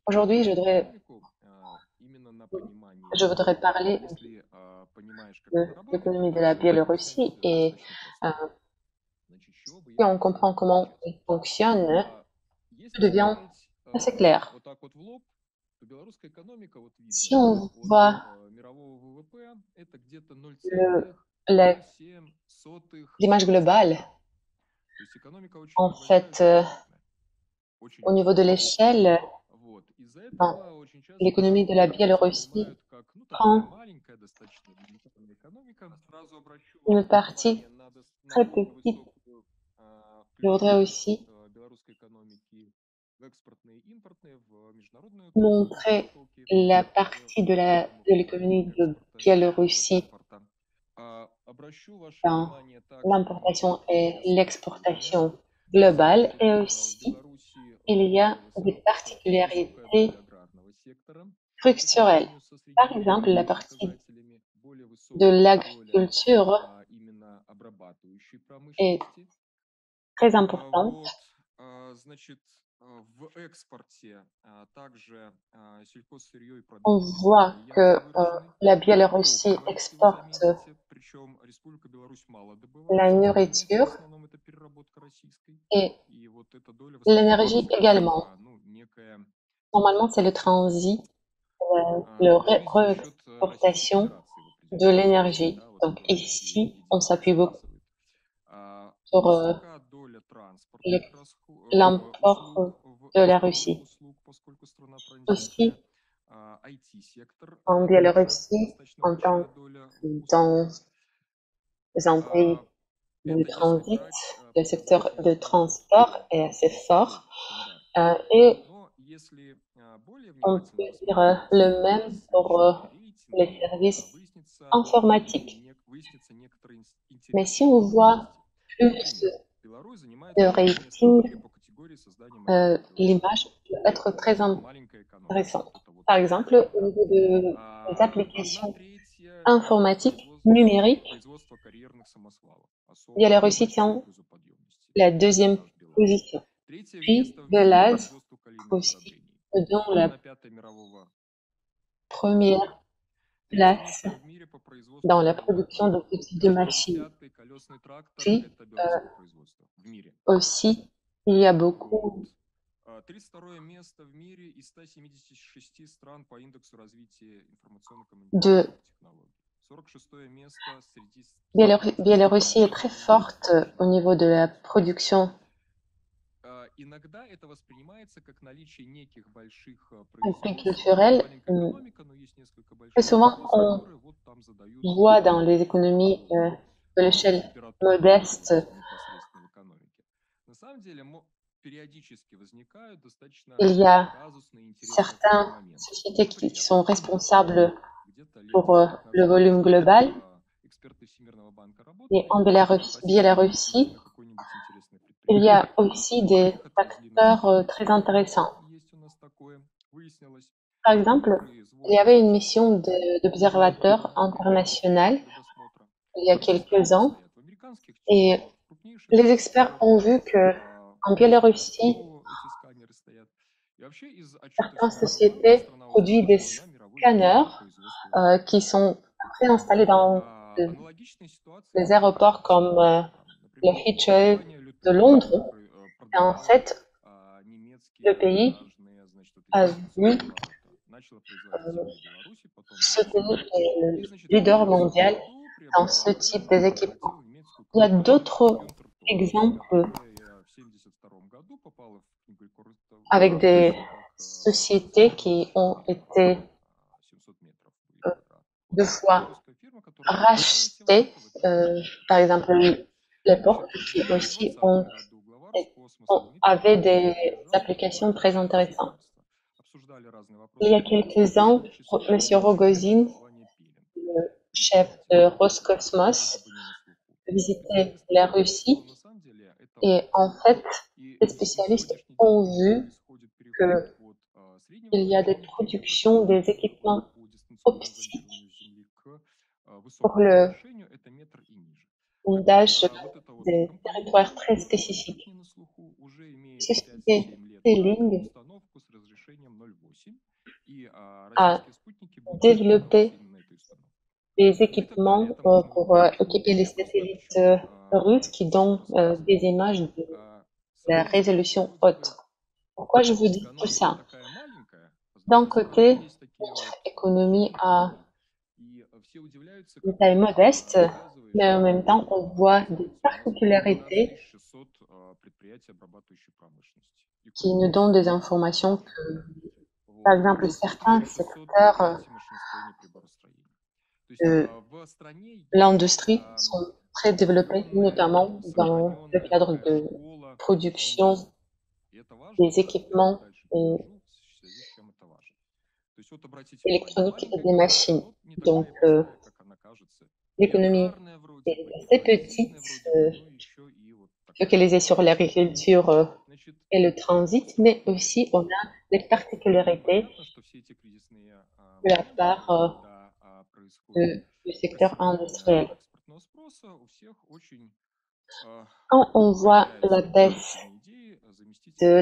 Aujourd'hui, je voudrais parler de l'économie de la Biélorussie et euh, si on comprend comment elle fonctionne, tout devient assez clair. Si on voit le- la- l'image globale, en fait, au niveau de l'échelle, ben, l'économie de la Biélorussie prend une partie très petite. Je voudrais aussi montrer la partie de l'économie de Biélorussie dans l'importation et l'exportation globale et aussi il y a des particularités structurelles. Par exemple, la partie de l'agriculture est très importante. On voit que la Biélorussie exporte la nourriture et l'énergie également. Normalement, c'est le transit, la réexportation de l'énergie. Donc ici, on s'appuie beaucoup sur l'import de la Russie. Aussi, en Biélorussie, en tant que dans un pays de transit, le secteur de transport est assez fort et on peut dire le même pour les services informatiques. Mais si on voit plus de rating, l'image peut être très intéressante. Par exemple, au niveau des applications informatiques numériques, Biélorussie tient la deuxième position. Puis Belaz aussi dans la première place dans la production de ce type de machines. Puis aussi, il y a beaucoup de Biélorussie est très forte au niveau de la production agriculturelle. Très souvent, on voit dans les économies de l'échelle modeste, il y a certaines sociétés qui sont responsables pour le volume global. Et en Biélorussie, il y a aussi des facteurs très intéressants. Par exemple, il y avait une mission d'observateur international il y a quelques ans et les experts ont vu que en Biélorussie, certaines sociétés produisent des scanners qui sont préinstallés dans des aéroports comme le Heathrow de Londres. Et en fait, le pays a vu ce pays est le leader mondial dans ce type d'équipement. Il y a d'autres exemples avec des sociétés qui ont été deux fois rachetées, par exemple les portes qui aussi avaient des applications très intéressantes. Il y a quelques ans, M. Rogozin, le chef de Roscosmos, visitait la Russie et en fait, les spécialistes ont vu qu'il y a des productions des équipements optiques pour le sondage des territoires très spécifiques. Ceci est Telling a développé des équipements pour équiper les satellites russes qui donnent des images de la résolution haute. Pourquoi je vous dis tout ça? D'un côté, notre économie a une taille modeste, mais en même temps, on voit des particularités qui nous donnent des informations que, par exemple, certains secteurs de l'industrie sont très développés, notamment dans le cadre de production des équipements et électroniques et des machines. Donc, l'économie est assez petite, focalisée sur l'agriculture et le transit, mais aussi on a des particularités de la part du secteur industriel. Quand on voit la baisse de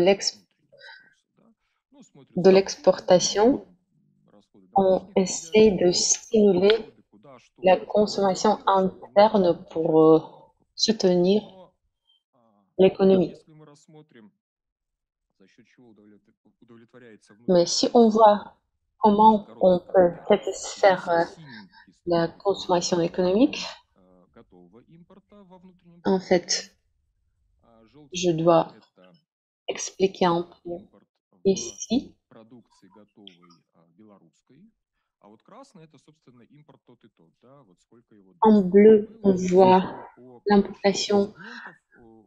l'exportation, on essaie de stimuler la consommation interne pour soutenir l'économie. Mais si on voit comment on peut satisfaire la consommation économique, en fait, je dois expliquer un peu ici. En bleu, on voit l'importation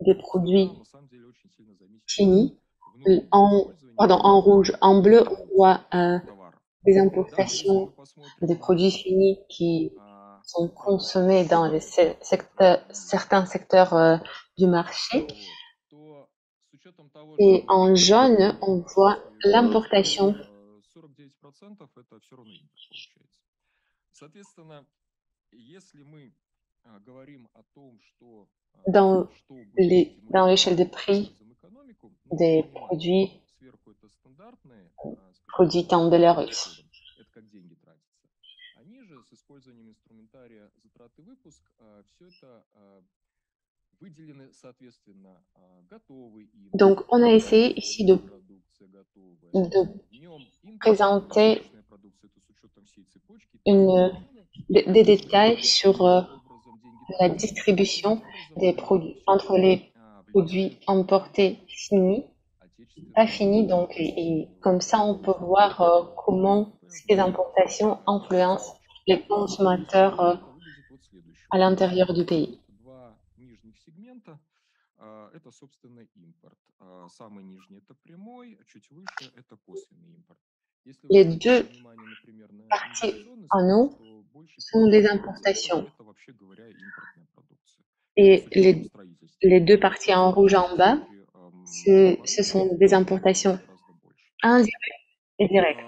des produits finis. En rouge, en bleu, on voit des importations des produits finis qui sont consommés dans les certains secteurs du marché. Et en jaune, on voit l'importation dans l'échelle des prix des produits en Bélarus. Donc, on a essayé ici de présenter des détails sur la distribution des produits entre les produits importés finis, pas finis, donc et comme ça on peut voir comment ces importations influencent les consommateurs à l'intérieur du pays. Les deux parties en haut sont des importations. Et les deux parties en rouge en bas, ce sont des importations indirectes et directes.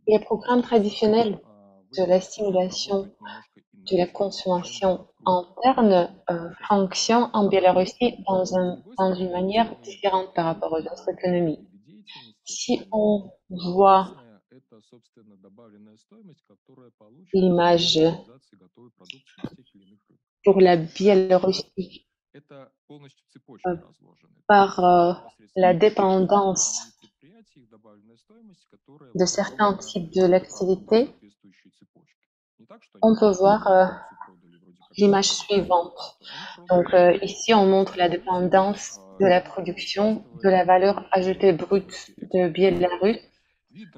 Les programmes traditionnels de la stimulation de la consommation interne fonctionnent en Biélorussie dans une manière différente par rapport aux autres économies. Si on voit l'image pour la Biélorussie par la dépendance de certains types de l'activité, on peut voir l'image suivante. Donc ici, on montre la dépendance de la production de la valeur ajoutée brute de Biélorussie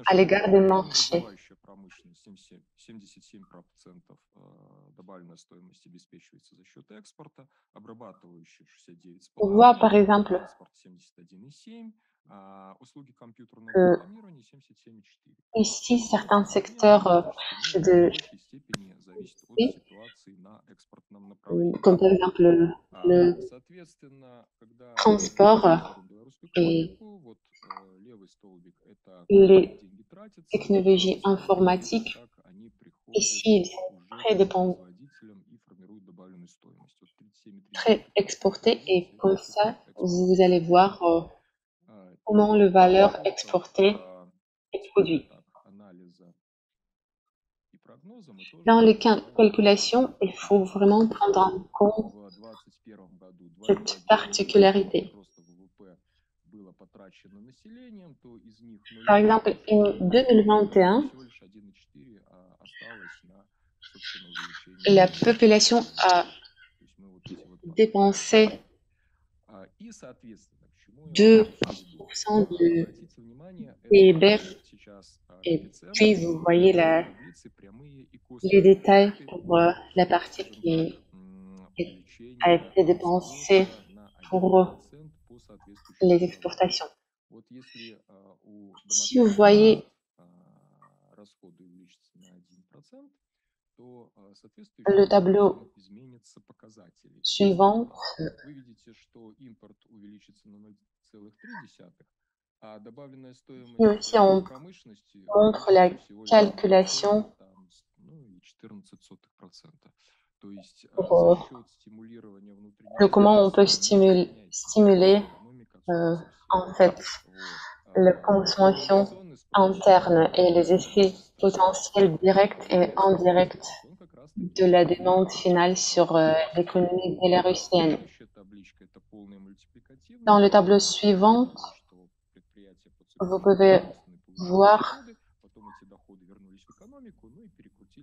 à l'égard des marchés. On voit par exemple que ici, certains secteurs comme par exemple le transport et les technologies informatiques, ici, ils sont très dépendants très exporté et comme ça, vous allez voir comment le valeur exportée est produite. Dans les calculations, il faut vraiment prendre en compte cette particularité. Par exemple, en 2021, la population a dépensé 2% du PIB et puis vous voyez les détails pour la partie qui a été dépensée pour les exportations. Si vous voyez le tableau suivant, et aussi on montre la calculation pour comment on peut stimuler en fait la consommation interne et les effets potentiels directs et indirects de la demande finale sur l'économie bélarusienne. Dans le tableau suivant, vous pouvez voir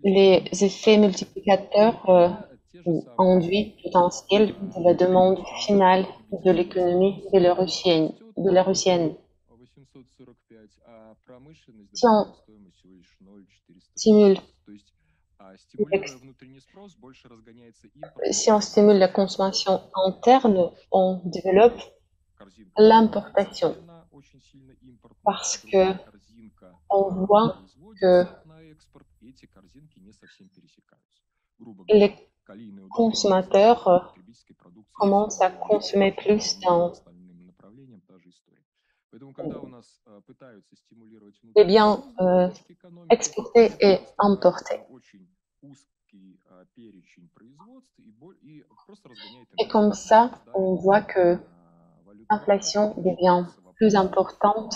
les effets multiplicateurs ou induits potentiels de la demande finale de l'économie bélarusienne. Si on stimule si on stimule la consommation interne, on développe l'importation parce que on voit que les consommateurs commencent à consommer plus dans les biens exportés et importés. Et comme ça, on voit que l'inflation devient plus importante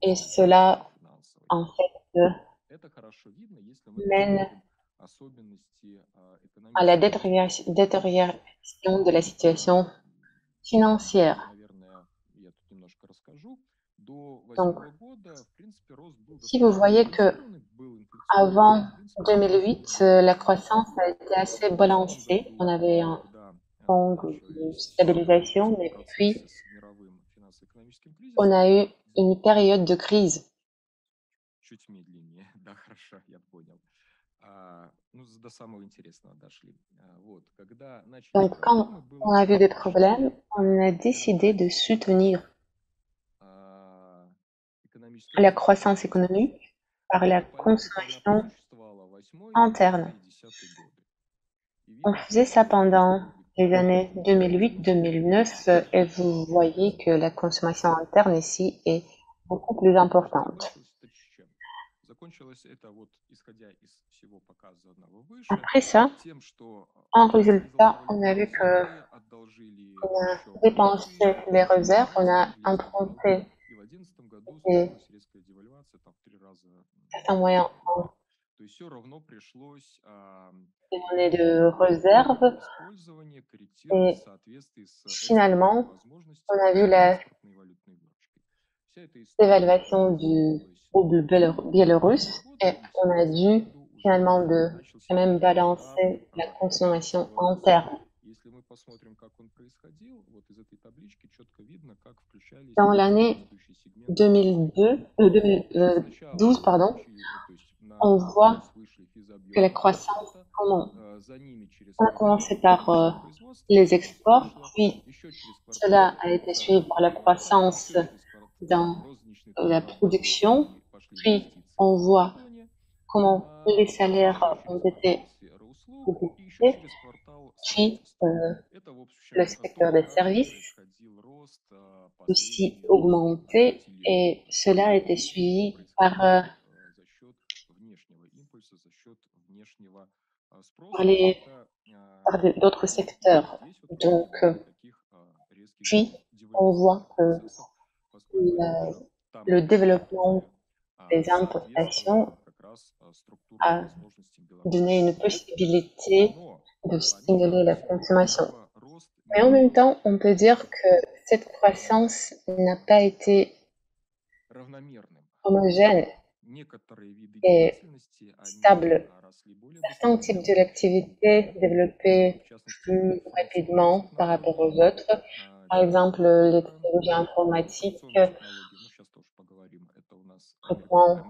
et cela, en fait, mène à la détérioration de la situation financière. Donc, si vous voyez que avant 2008, la croissance a été assez balancée, on avait un point de stabilisation, mais puis on a eu une période de crise. Donc, quand on a vu des problèmes, on a décidé de soutenir la croissance économique par la consommation interne. On faisait ça pendant les années 2008-2009 et vous voyez que la consommation interne ici est beaucoup plus importante. Après ça, en résultat, on a vu que on a dépensé les réserves, on a emprunté certains moyens en des monnaies de réserve et finalement, on a vu la dévaluation du rouble biélorusse et on a dû finalement de quand même balancer la consommation interne. Dans l'année 2012, pardon, on voit que la croissance commence. On a commencé par les exports, puis cela a été suivi par la croissance dans la production, puis on voit comment les salaires ont été augmentés, puis le secteur des services aussi augmenté et cela a été suivi par parler d'autres secteurs. Donc, puis, on voit que le développement des importations a donné une possibilité de stimuler la consommation. Mais en même temps, on peut dire que cette croissance n'a pas été homogène et stable. Certains types de l'activité développaient plus rapidement par rapport aux autres. Par exemple, les technologies informatiques reprend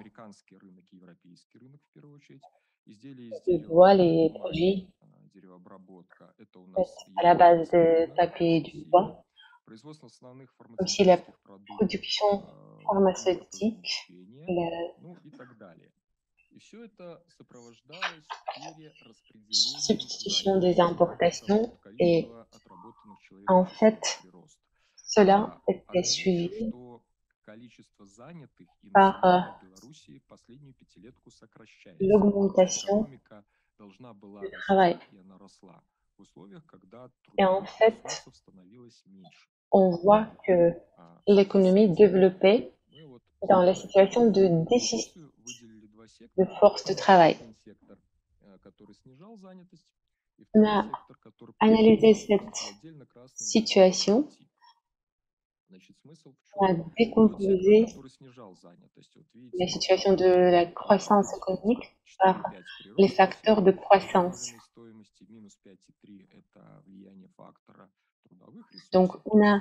le bois, les produits faits à la base de papier et du bois. Aussi la production pharmaceutique, la substitution des importations et en fait, cela était suivi par l'augmentation du travail. Et en fait, on voit que l'économie développait dans la situation de déficit de force de travail. On a analysé cette situation, on a décomposé la situation de la croissance économique par les facteurs de croissance. Donc, on a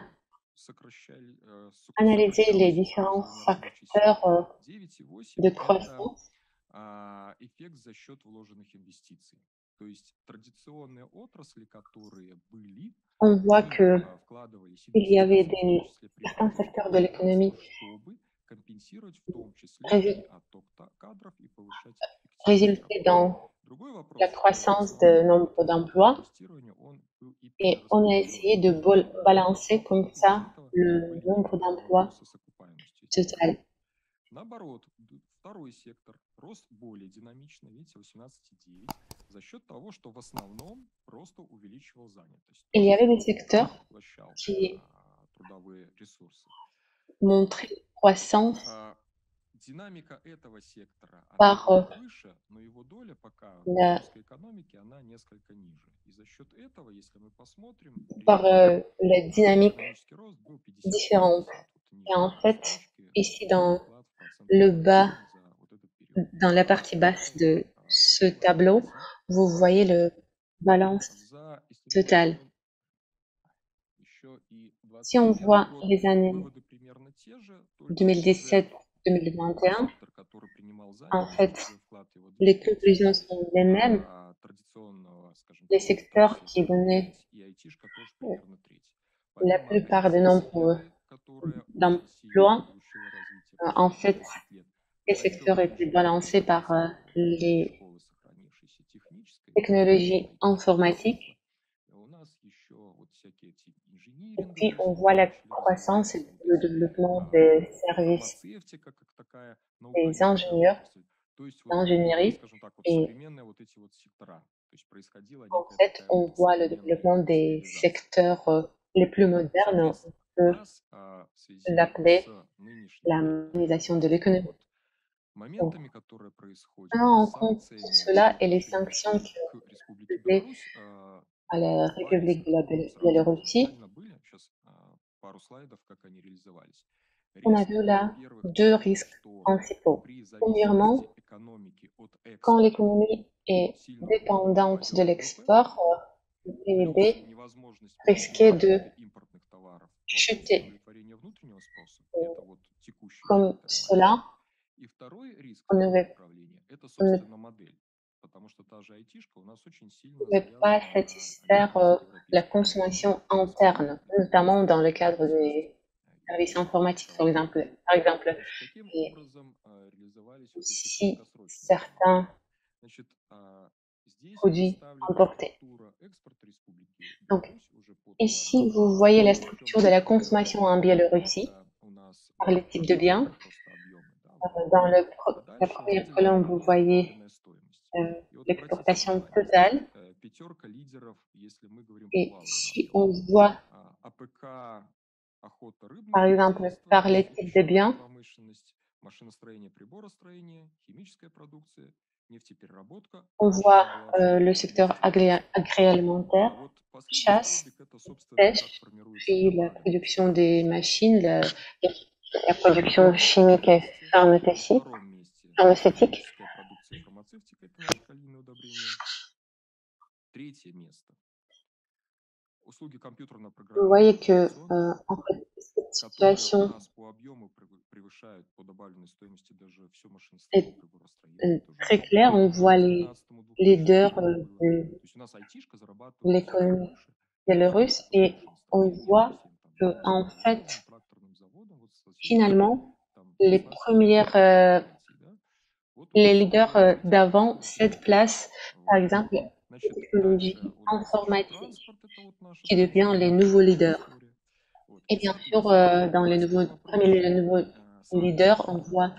analysé les différents facteurs de croissance. On voit que il y avait certains secteurs de l'économie résultaient dans la croissance de nombre d'emplois et on a essayé de balancer comme ça le nombre d'emplois total. Il y avait des secteurs qui montraient une croissance par la dynamique différente. Et en fait, ici dans le bas, dans la partie basse de ce tableau, vous voyez le balance totale. Si on voit les années 2017-2021, en fait, les conclusions sont les mêmes. Les secteurs qui donnaient la plupart des nombres d'emplois, en fait, les secteurs étaient balancés par les technologies informatiques. Et puis, on voit la croissance et le développement des services des ingénieurs, d'ingénierie. Et en fait, on voit le développement des secteurs les plus modernes. On peut l'appeler la modernisation de l'économie. Donc, prenant en compte cela et les sanctions qui ont été imposées à la République de la Biélorussie, on a vu là deux risques principaux. Premièrement, quand l'économie est dépendante de l'export, le PIB risquait de chuter. Comme cela, on ne pouvait pas satisfaire la consommation interne, notamment dans le cadre des services informatiques, par exemple. Et si certains produits importés. Donc, ici, vous voyez la structure de la consommation en Biélorussie par les types de biens. Dans la première colonne, vous voyez l'exportation totale. Et si on voit, par exemple, par les types de biens, on voit le secteur agroalimentaire, chasse, pêche, puis la production des machines, la production chimique et pharmaceutique. Vous voyez que, en fait, cette situation est très claire. On voit les leaders de l'économie biélorusse et on voit que, en fait, finalement, les premières, les leaders d'avant cèdent place, par exemple, aux technologies informatiques, qui deviennent les nouveaux leaders. Et bien sûr, parmi les nouveaux leaders, on voit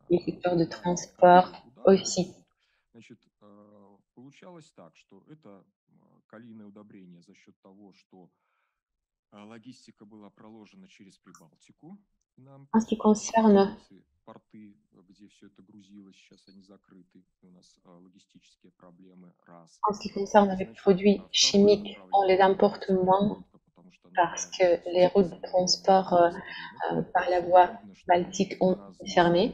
les secteurs de transport aussi. En ce qui concerne les produits chimiques, on les importe moins parce que les routes de transport par la voie baltique ont fermé.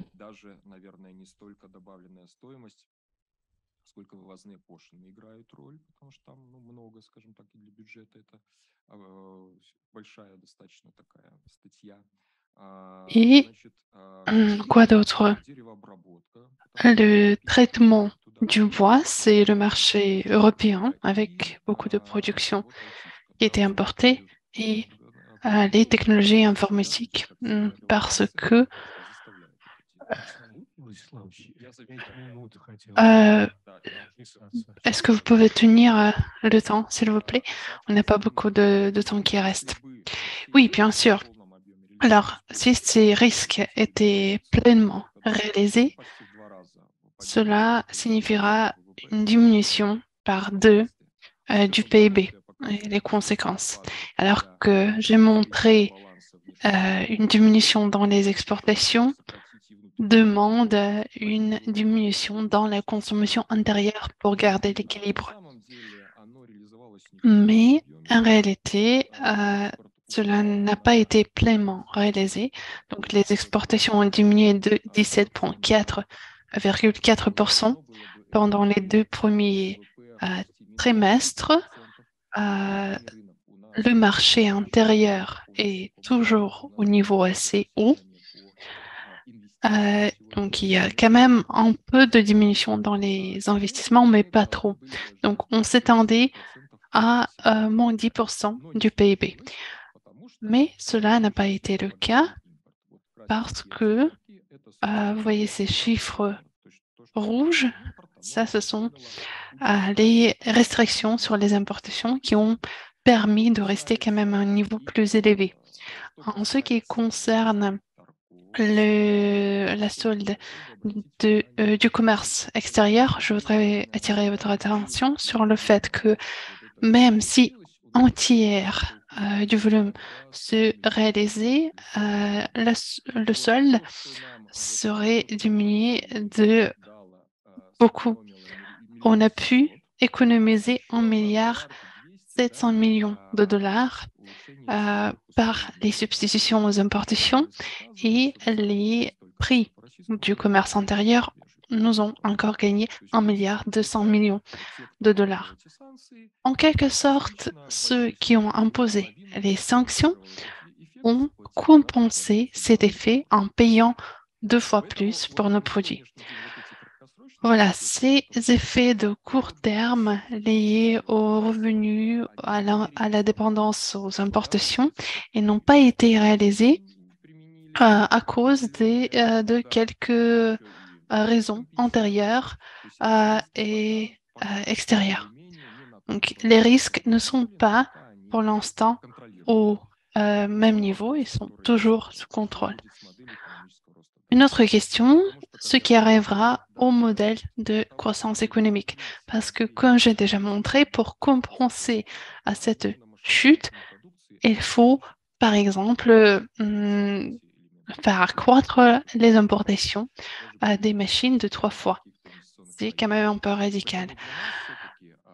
Et quoi d'autre? Le traitement du bois, c'est le marché européen avec beaucoup de production qui était importée et les technologies informatiques parce que est-ce que vous pouvez tenir le temps, s'il vous plaît? On n'a pas beaucoup de temps qui reste. Oui, bien sûr. Alors, si ces risques étaient pleinement réalisés, cela signifiera une diminution par 2 du PIB et les conséquences. Alors que j'ai montré une diminution dans les exportations, demande une diminution dans la consommation intérieure pour garder l'équilibre. Mais en réalité, cela n'a pas été pleinement réalisé. Donc, les exportations ont diminué de 17,4% pendant les 2 premiers trimestres. Le marché intérieur est toujours au niveau assez haut. Donc, il y a quand même un peu de diminution dans les investissements, mais pas trop. Donc, on s'attendait à moins 10% du PIB. Mais cela n'a pas été le cas parce que, vous voyez ces chiffres rouges, ça, ce sont les restrictions sur les importations qui ont permis de rester quand même à un niveau plus élevé. En ce qui concerne la solde du commerce extérieur, je voudrais attirer votre attention sur le fait que même si un tiers du volume se réalisait, le solde serait diminué de beaucoup. On a pu économiser 1,7 milliard de dollars par les substitutions aux importations et les prix du commerce intérieur nous ont encore gagné 1,2 milliard de dollars. En quelque sorte, ceux qui ont imposé les sanctions ont compensé cet effet en payant 2 fois plus pour nos produits. Voilà, ces effets de court terme liés aux revenus, à la dépendance aux importations, et n'ont pas été réalisés à cause de quelques raisons antérieures et extérieures. Donc, les risques ne sont pas pour l'instant au même niveau, ils sont toujours sous contrôle. Une autre question, ce qui arrivera au modèle de croissance économique. Parce que, comme j'ai déjà montré, pour compenser à cette chute, il faut, par exemple, faire accroître les importations des machines de 3 fois. C'est quand même un peu radical.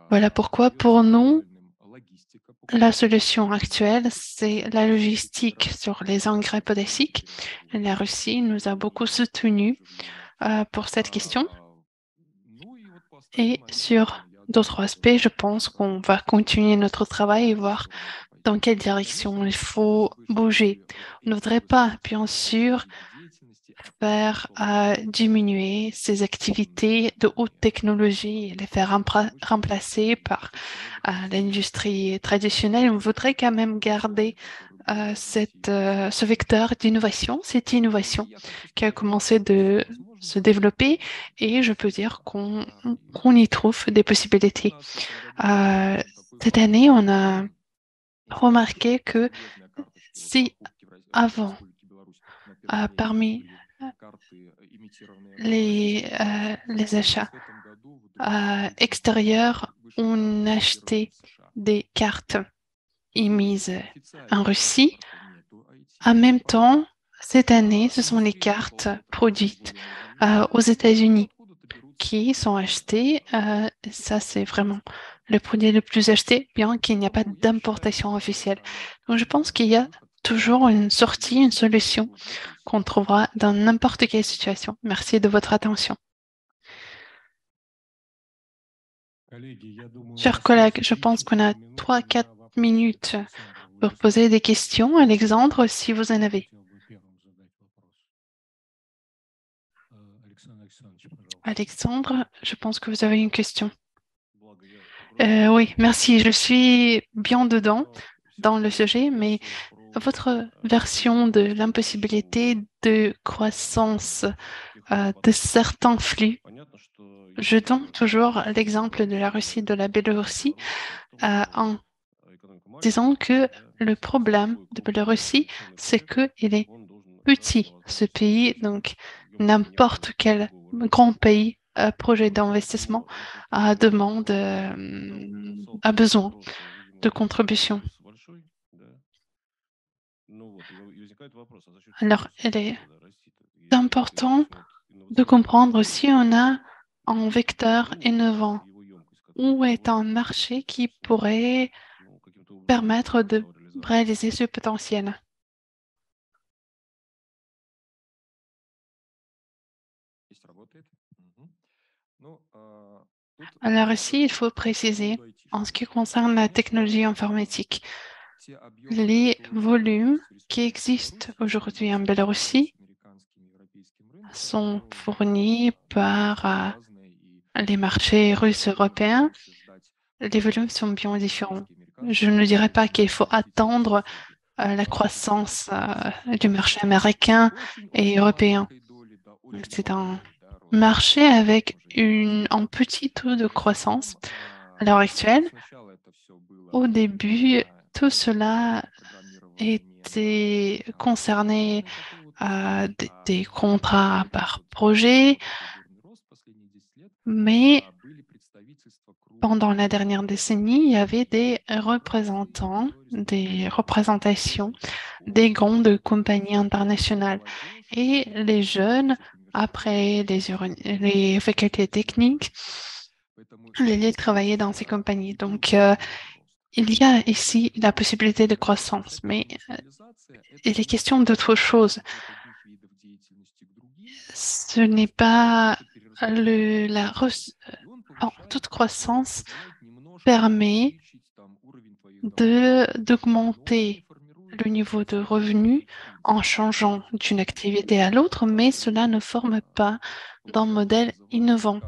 Voilà pourquoi, pour nous, la solution actuelle, c'est la logistique sur les engrais potassiques. La Russie nous a beaucoup soutenus pour cette question. Et sur d'autres aspects, je pense qu'on va continuer notre travail et voir dans quelle direction il faut bouger. On ne voudrait pas, bien sûr, faire diminuer ces activités de haute technologie et les faire remplacer par l'industrie traditionnelle. On voudrait quand même garder ce vecteur d'innovation, cette innovation qui a commencé de se développer et je peux dire qu'on y trouve des possibilités. Euh, Cette année, on a remarqué que si avant, parmi les achats extérieurs, on achetait des cartes émises en Russie, en même temps, cette année, ce sont les cartes produites aux États-Unis qui sont achetées. Ça, c'est vraiment le produit le plus acheté, bien qu'il n'y a pas d'importation officielle. Donc, je pense qu'il y a toujours une sortie, une solution qu'on trouvera dans n'importe quelle situation. Merci de votre attention. Chers collègues, je pense qu'on a 3-4 minutes pour poser des questions. Alexandre, si vous en avez. Alexandre, je pense que vous avez une question. Oui, merci. Je suis bien dedans dans le sujet, mais votre version de l'impossibilité de croissance de certains flux, je donne toujours l'exemple de la Russie, de la Biélorussie, en disant que le problème de Biélorussie, c'est qu'il est petit, ce pays, donc n'importe quel grand pays, projet d'investissement demande, a besoin de contributions. Alors, il est important de comprendre si on a un vecteur innovant ou est un marché qui pourrait permettre de réaliser ce potentiel. Alors ici, il faut préciser, en ce qui concerne la technologie informatique, les volumes qui existent aujourd'hui en Biélorussie sont fournis par les marchés russes européens. Les volumes sont bien différents. Je ne dirais pas qu'il faut attendre la croissance du marché américain et européen. C'est un marché avec un petit taux de croissance à l'heure actuelle. Au début, tout cela était concerné à des contrats par projet, mais pendant la dernière décennie, il y avait des représentants, des représentations des grandes compagnies internationales. Et les jeunes, après les facultés techniques, allaient travailler dans ces compagnies. Donc, il y a ici la possibilité de croissance, mais il est question d'autre chose. Ce n'est pas toute croissance permet d'augmenter le niveau de revenu en changeant d'une activité à l'autre, mais cela ne forme pas d'un modèle innovant.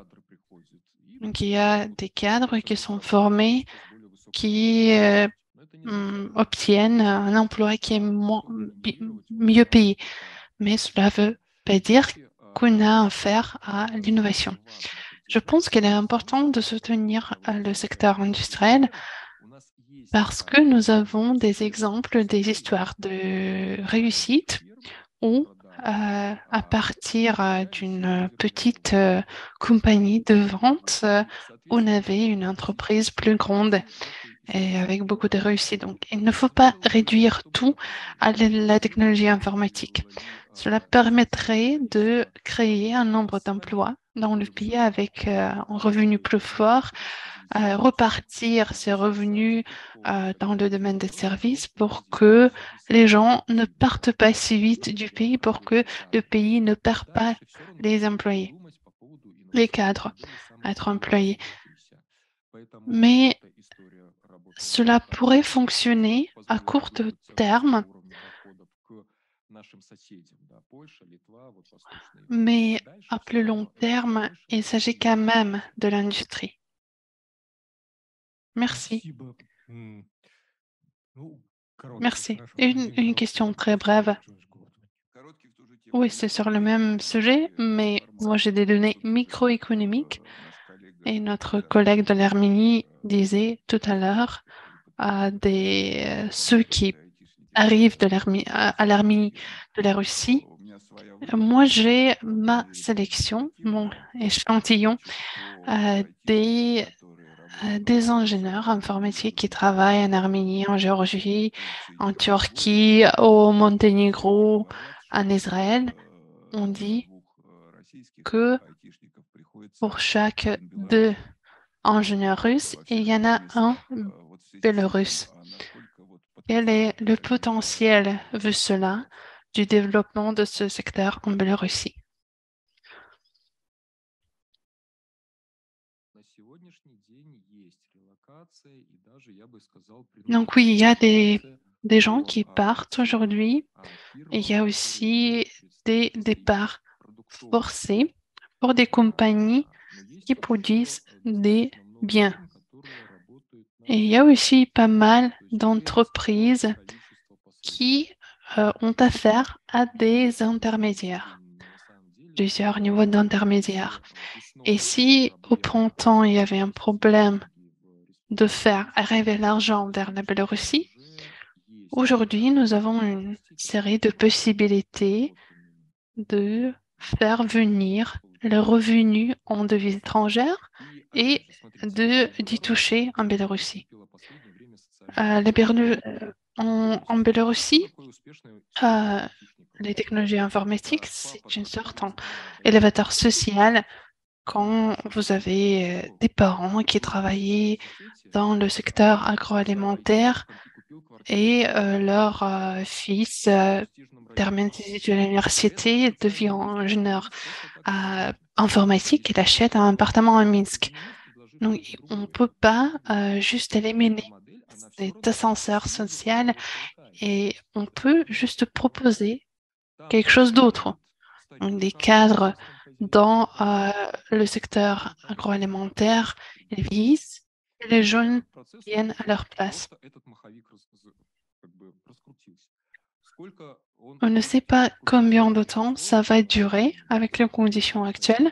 Donc, il y a des cadres qui sont formés, qui obtiennent un emploi qui est mieux payé. Mais cela ne veut pas dire qu'on a affaire à l'innovation. Je pense qu'il est important de soutenir le secteur industriel parce que nous avons des exemples, des histoires de réussite où à partir d'une petite compagnie de vente, on avait une entreprise plus grande et avec beaucoup de réussite. Donc, il ne faut pas réduire tout à la technologie informatique. Cela permettrait de créer un nombre d'emplois dans le pays avec un revenu plus fort, repartir ces revenus dans le domaine des services pour que les gens ne partent pas si vite du pays, pour que le pays ne perd pas les employés, les cadres à être employés. Mais cela pourrait fonctionner à court terme, mais à plus long terme, il s'agit quand même de l'industrie. Merci. Merci. Une question très brève. Oui, c'est sur le même sujet, mais moi j'ai des données microéconomiques et notre collègue de l'Arménie disait tout à l'heure ceux qui arrivent à l'Arménie de la Russie. Moi, j'ai ma sélection, mon échantillon des ingénieurs informatiques qui travaillent en Arménie, en Géorgie, en Turquie, au Monténégro, en Israël. On dit que pour chaque deux ingénieurs russes, il y en a un bélorusse. Quel est le potentiel, vu cela, du développement de ce secteur en Biélorussie? Donc oui, il y a des gens qui partent aujourd'hui et il y a aussi des départs forcés pour des compagnies qui produisent des biens. Et il y a aussi pas mal d'entreprises qui ont affaire à des intermédiaires, plusieurs niveaux d'intermédiaires. Et si au printemps, il y avait un problème de faire arriver l'argent vers la Biélorussie, aujourd'hui, nous avons une série de possibilités de faire venir le revenu en devises étrangères et d'y toucher en Biélorussie. En Biélorussie, les technologies informatiques, c'est une sorte d'élévateur social quand vous avez des parents qui travaillaient dans le secteur agroalimentaire et leur fils termine ses études à l'université et devient ingénieur informatique. Il achète un appartement à Minsk. Donc, on ne peut pas juste éliminer cet ascenseur social et on peut juste proposer quelque chose d'autre. Donc, des cadres dans le secteur agroalimentaire, ils vieillissent et les jeunes viennent à leur place. On ne sait pas combien de temps ça va durer avec les conditions actuelles.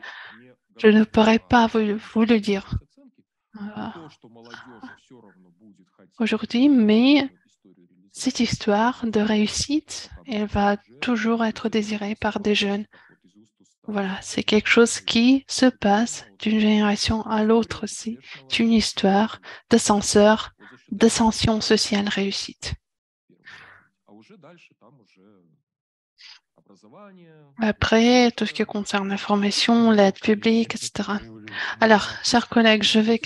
Je ne pourrais pas vous le dire aujourd'hui, mais cette histoire de réussite, elle va toujours être désirée par des jeunes. Voilà, c'est quelque chose qui se passe d'une génération à l'autre aussi. C'est une histoire d'ascenseur, d'ascension sociale réussite. Après, tout ce qui concerne la formation, l'aide publique, etc. Alors, chers collègues, je vais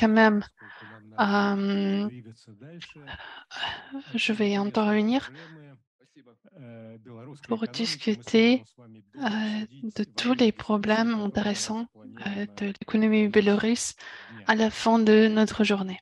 intervenir pour discuter de tous les problèmes intéressants de l'économie biélorusse à la fin de notre journée.